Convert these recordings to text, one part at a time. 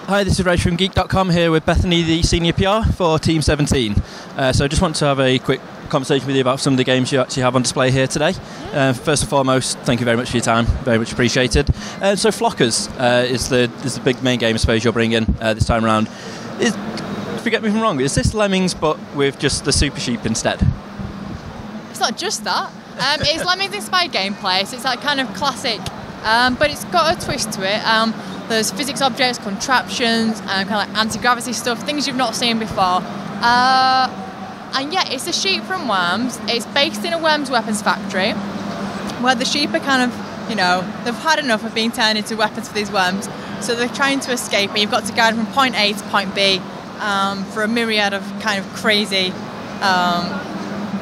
Hi, this is Reg from Geek.com here with Bethany, the Senior PR for Team 17. So I just want to have a quick conversation with you about some of the games you actually have on display here today. First and foremost, thank you very much for your time, very much appreciated. So Flockers is the big main game I suppose you're bringing this time around. Forget me if I'm wrong, is this Lemmings but with just the Super Sheep instead? It's not just that. It's Lemmings inspired gameplay, so it's like kind of classic, but it's got a twist to it. There's physics objects, contraptions, kind of like anti-gravity stuff, things you've not seen before. And yeah, it's the sheep from Worms. It's based in a Worms weapons factory, where the sheep are kind of, you know, they've had enough of being turned into weapons for these worms, so they're trying to escape, and you've got to guide them from point A to point B for a myriad of kind of crazy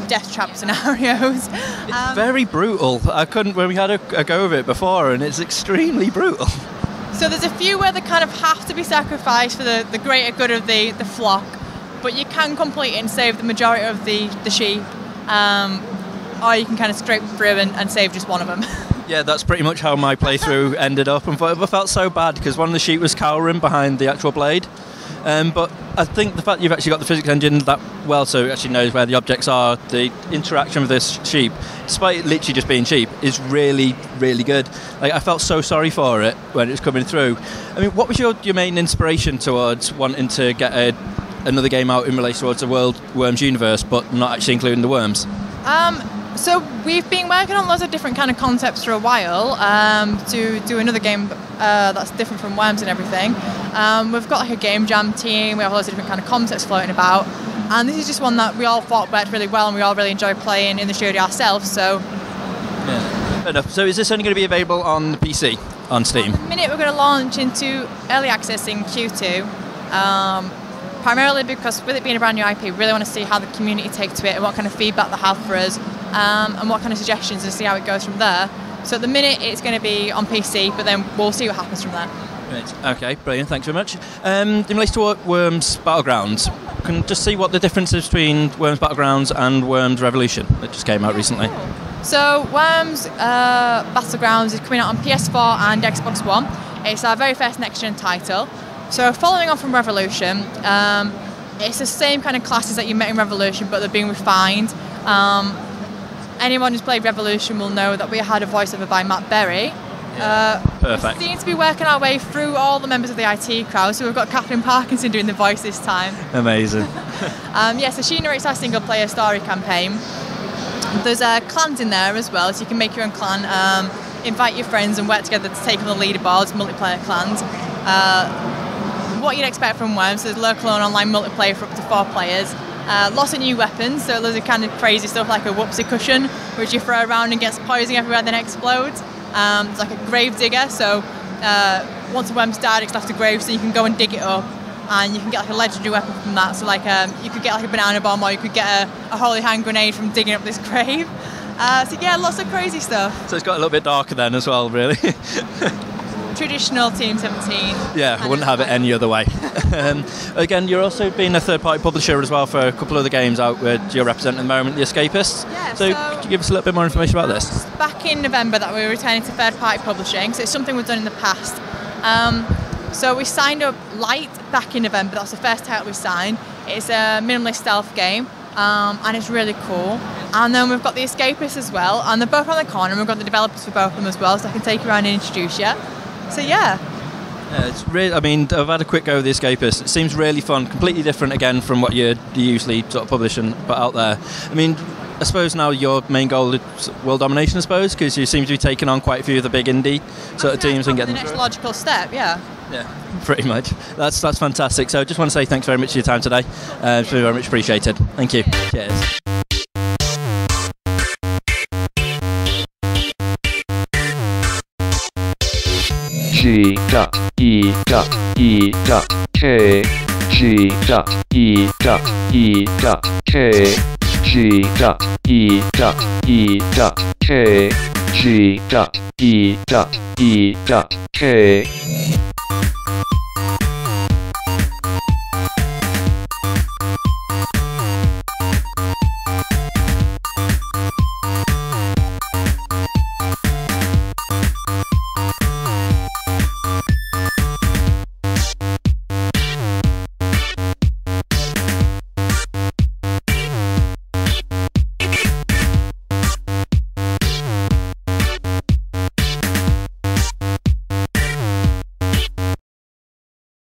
death trap scenarios. It's very brutal. When we had a go of it before, and it's extremely brutal. So there's a few where they kind of have to be sacrificed for the greater good of the flock, but you can complete it and save the majority of the sheep, or you can kind of scrape through and save just one of them. Yeah, that's pretty much how my playthrough ended up, and I felt so bad because one of the sheep was cowering behind the actual blade. But I think the fact you've actually got the physics engine that well, so it actually knows where the objects are, the interaction with this sheep, despite it literally just being sheep, is really, really good. Like, I felt so sorry for it when it was coming through. I mean, what was your main inspiration towards wanting to get another game out in relation towards the World Worms universe, but not actually including the worms? So we've been working on lots of different kind of concepts for a while to do another game that's different from Worms and everything. We've got like a game jam team, we have lots of different kind of concepts floating about, and this is just one that we all thought worked really well and we all really enjoy playing in the studio ourselves. So yeah, fair enough. So is this only going to be available on the PC, on Steam? At the minute we're going to launch into early access in Q2. Primarily because with it being a brand new IP, we really want to see how the community take to it and what kind of feedback they have for us, and what kind of suggestions, and see how it goes from there. So at the minute it's going to be on PC, but then we'll see what happens from there. Great. Okay, brilliant, thanks very much. In relation to Worms Battlegrounds, can you just see what the difference is between Worms Battlegrounds and Worms Revolution that just came out recently? Cool. So Worms Battlegrounds is coming out on PS4 and Xbox One. It's our very first next-gen title. So following on from Revolution, it's the same kind of classes that you met in Revolution, but they're being refined. Anyone who's played Revolution will know that we had a voiceover by Matt Berry. Perfect. We seem to be working our way through all the members of the IT crowd, so we've got Catherine Parkinson doing the voice this time. Amazing. So she narrates our single-player story campaign. There's clans in there as well, so you can make your own clan, invite your friends and work together to take on the leaderboards, multiplayer clans. What you'd expect from Worms, there's local and online multiplayer for up to 4 players. Lots of new weapons, so there's a kind of crazy stuff like a whoopsie cushion, which you throw around and gets poison everywhere, then explodes. There's like a grave digger, so once a worm's died, it's left a grave, so you can go and dig it up, and you can get like a legendary weapon from that. So like you could get like a banana bomb, or you could get a holy hand grenade from digging up this grave. So yeah, lots of crazy stuff. So it's got a little bit darker then as well, really. Traditional Team 17. Yeah, I wouldn't have it any other way. Again, you're also being a third-party publisher as well for a couple of the games out where you're representing at the moment, the Escapists. Yeah, so could you give us a little bit more information about this? Back in November that we were returning to third-party publishing, so it's something we've done in the past. So we signed up Light back in November, that was the first title we signed. It's a minimalist stealth game, and it's really cool. And then we've got the Escapists as well, and they're both on the corner, and we've got the developers for both of them as well, so I can take you around and introduce you. So yeah. It's really, I mean, I've had a quick go with the Escapists. It seems really fun, completely different again from what you usually sort of publish and put out there. I mean, I suppose now your main goal is world domination, I suppose, because you seem to be taking on quite a few of the big indie sort of teams and getting the next logical step. Yeah. Yeah, pretty much. That's fantastic. So I just want to say thanks very much for your time today. It's very much appreciated. Thank you. Cheers. G.E.E.K G.E.E.K G.E.E.K G.E.E.K